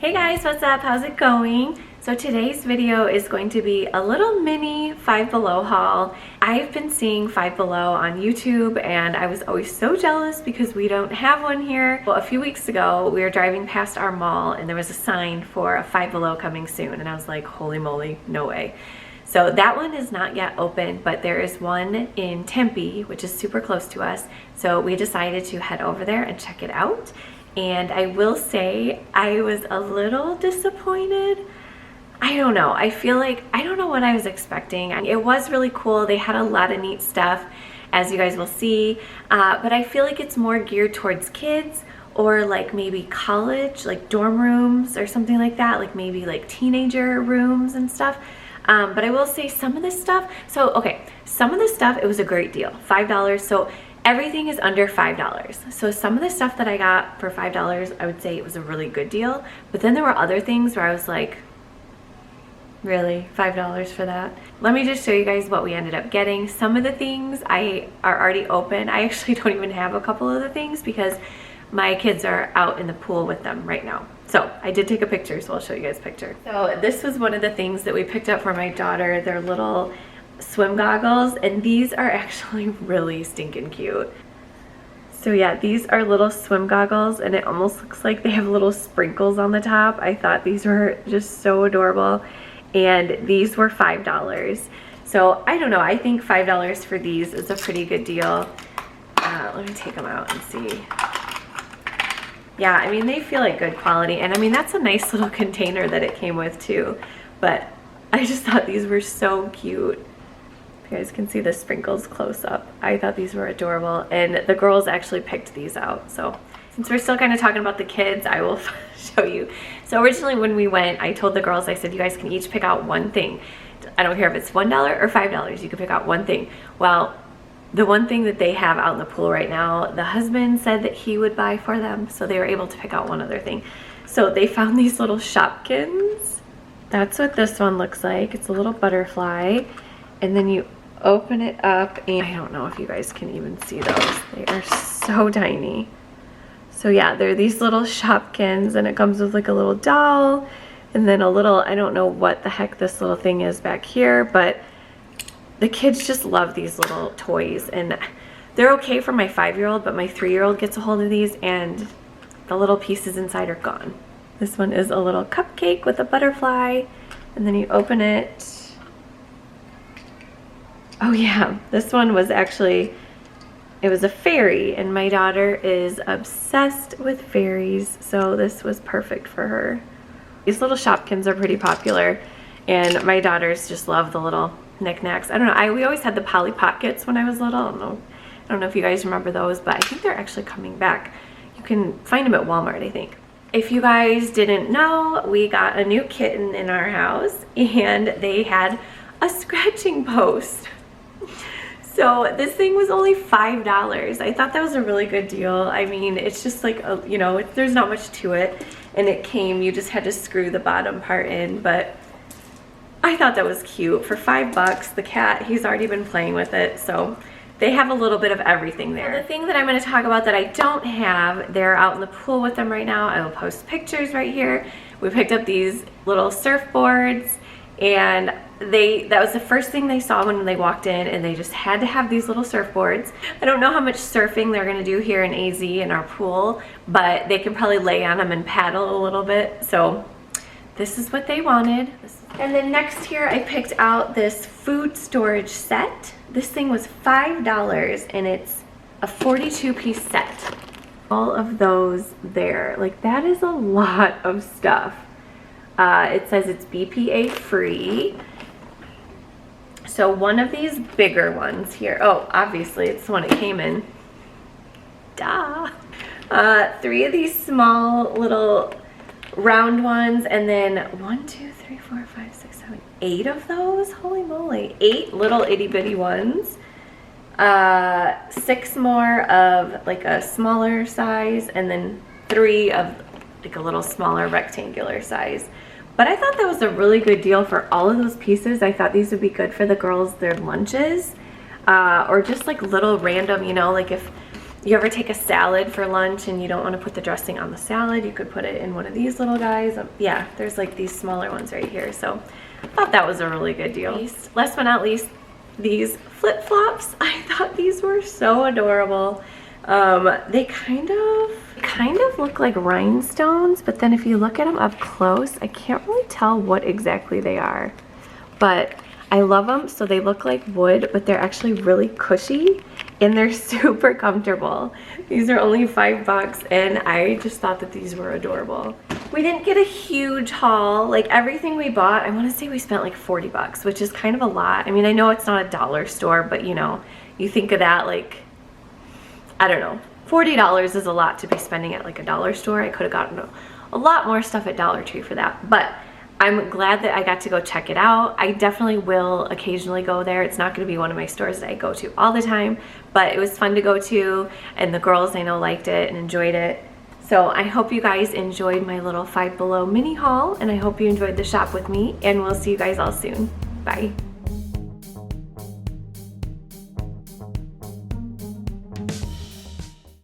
Hey guys, what's up? How's it going? So today's video is going to be a little mini Five Below haul. I've been seeing Five Below on YouTube and I was always so jealous because we don't have one here. Well, a few weeks ago we were driving past our mall and there was a sign for a Five Below coming soon and I was like, holy moly, no way. So that one is not yet open, but there is one in Tempe, which is super close to us. So we decided to head over there and check it out. And I will say I was a little disappointed. I don't know. I feel like I don't know what I was expecting. It was really cool. They had a lot of neat stuff, as you guys will see. But I feel like it's more geared towards kids or like maybe college, like dorm rooms or something like that. Like maybe like teenager rooms and stuff. But I will say some of this stuff. So, okay, some of this stuff, it was a great deal. $5. So everything is under $5. So some of the stuff that I got for $5, I would say it was a really good deal. But then there were other things where I was like, really? $5 for that? Let me just show you guys what we ended up getting. Some of the things are already open. I actually don't even have a couple of the things because my kids are out in the pool with them right now. So I did take a picture, so I'll show you guys a picture. So this was one of the things that we picked up for my daughter. They're little swim goggles, and these are actually really stinking cute. So yeah, these are little swim goggles and it almost looks like they have little sprinkles on the top. I thought these were just so adorable, and these were $5. So I don't know, I think $5 for these is a pretty good deal. Let me take them out and see. Yeah, I mean, they feel like good quality, and I mean, that's a nice little container that it came with too, but I just thought these were so cute. You guys can see the sprinkles close up. I thought these were adorable, and the girls actually picked these out. So since we're still kind of talking about the kids, I will show you. So originally when we went, I told the girls, I said, you guys can each pick out one thing. I don't care if it's $1 or $5, you can pick out one thing. Well, the one thing that they have out in the pool right now, the husband said that he would buy for them, so they were able to pick out one other thing. So they found these little Shopkins. That's what this one looks like. It's a little butterfly, and then you open it up, and I don't know if you guys can even see those. They are so tiny. So yeah, they're these little Shopkins, and it comes with like a little doll and then a little, I don't know what the heck this little thing is back here, but the kids just love these little toys, and they're okay for my 5-year-old, but my 3-year-old gets a hold of these and the little pieces inside are gone. This one is a little cupcake with a butterfly, and then you open it. Oh yeah, this one was actually, it was a fairy, and my daughter is obsessed with fairies, so this was perfect for her. These little Shopkins are pretty popular, and my daughters just love the little knickknacks. I don't know, we always had the Polly Pockets when I was little. I don't know if you guys remember those, but I think they're actually coming back. You can find them at Walmart, I think. If you guys didn't know, we got a new kitten in our house, and they had a scratching post. So this thing was only $5. I thought that was a really good deal. I mean, it's just like, you know, there's not much to it. And it came, you just had to screw the bottom part in. But I thought that was cute. For $5, the cat, he's already been playing with it. So they have a little bit of everything there. The thing that I'm going to talk about that I don't have, they're out in the pool with them right now. I will post pictures right here. We picked up these little surfboards, and that was the first thing they saw when they walked in, and they just had to have these little surfboards. I don't know how much surfing they're gonna do here in AZ in our pool, but they can probably lay on them and paddle a little bit. So this is what they wanted. And then next here I picked out this food storage set. This thing was $5, and it's a 42-piece set. All of those there, like that is a lot of stuff. It says it's BPA free. So one of these bigger ones here, oh, obviously it's the one it came in. Duh. 3 of these small little round ones, and then 1, 2, 3, 4, 5, 6, 7, 8 of those. Holy moly. 8 little itty bitty ones. 6 more of like a smaller size, and then 3 of like a little smaller rectangular size. But I thought that was a really good deal for all of those pieces. I thought these would be good for the girls, their lunches, or just like little random, you know, like if you ever take a salad for lunch and you don't want to put the dressing on the salad, you could put it in one of these little guys. Yeah, there's like these smaller ones right here. So I thought that was a really good deal. Last but not least, these flip-flops. I thought these were so adorable. They kind of look like rhinestones, but then if you look at them up close, I can't really tell what exactly they are. But I love them. So they look like wood, but they're actually really cushy and they're super comfortable. These are only $5 and I just thought that these were adorable. We didn't get a huge haul. Like everything we bought, I want to say we spent like $40, which is kind of a lot. I mean, I know it's not a dollar store, but you know, you think of that like, I don't know, $40 is a lot to be spending at like a dollar store. I could have gotten a lot more stuff at Dollar Tree for that, but I'm glad that I got to go check it out. I definitely will occasionally go there. It's not going to be one of my stores that I go to all the time, but it was fun to go to, and the girls I know liked it and enjoyed it. So I hope you guys enjoyed my little Five Below mini haul, and I hope you enjoyed the shop with me, and we'll see you guys all soon. Bye.